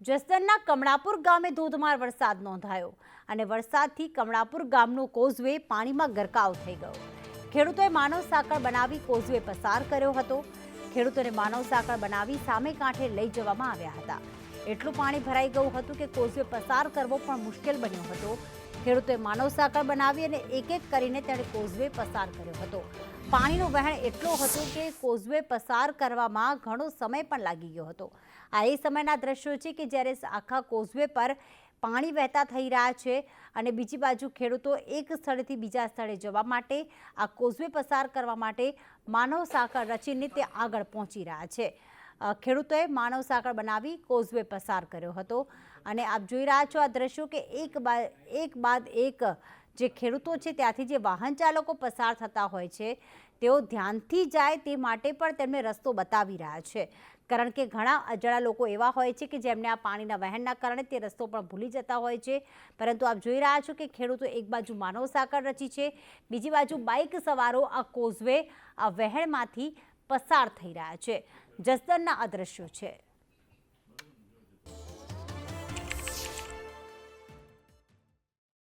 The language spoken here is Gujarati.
જસદણના કમળાપુર ગામે ધોધમાર વરસાદ નોંધાયો અને વરસાદથી કમળાપુર ગામનો કોઝવે પાણીમાં ગરકાવ થઈ ગયો। ખેડૂતોએ માનવ સાંકળ બનાવી કોઝવે પસાર કર્યો હતો। ખેડૂતોને માનવ સાંકળ બનાવી સામે કાંઠે લઈ જવામાં આવ્યા હતા। એટલું પાણી ભરાઈ ગયું હતું કે કોઝવે પસાર કરવો પણ મુશ્કેલ બન્યો હતો। ખેડૂતોએ માનવ સાંકળ બનાવી અને એક એક કરીને તેણે કોઝવે પસાર કર્યો હતો। પાણીનું વહેણ એટલો હતો કે કોઝવે પસાર કરવામાં ઘણો સમય પણ લાગી ગયો હતો। આ એ સમયના દ્રશ્યો છે કે જ્યારે આખા કોઝવે પર પાણી વહેતા થઈ રહ્યા છે અને બીજી બાજુ ખેડૂતો એક સ્થળેથી બીજા સ્થળે જવા માટે આ કોઝવે પસાર કરવા માટે માનવ સાંકળ રચીને તે આગળ પહોંચી રહ્યા છે। ખેડૂતોએ માનવ સાંકળ બનાવી કોઝવે પસાર કર્યો હતો અને આપ જોઈ રહ્યા છો આ દ્રશ્યો કે એક બાદ એક જે ખેડૂતો છે ત્યાંથી જે વાહન ચાલકો પસાર થતા હોય છે તેઓ ધ્યાનથી જાય તે માટે પણ તેમને રસ્તો બતાવી રહ્યા છે। કારણ કે ઘણા અજાણા લોકો એવા હોય છે કે જેમને આ પાણીના વહેણના કારણે તે રસ્તો પણ ભૂલી જતા હોય છે। પરંતુ આપ જોઈ રહ્યા છો કે ખેડૂતો એક બાજુ માનવ સાંકળ રચી છે, બીજી બાજુ બાઇક સવારો આ કોઝવે આ વહેણમાંથી પસાર થઈ રહ્યા છે। જસદણના આ દ્રશ્યો છે।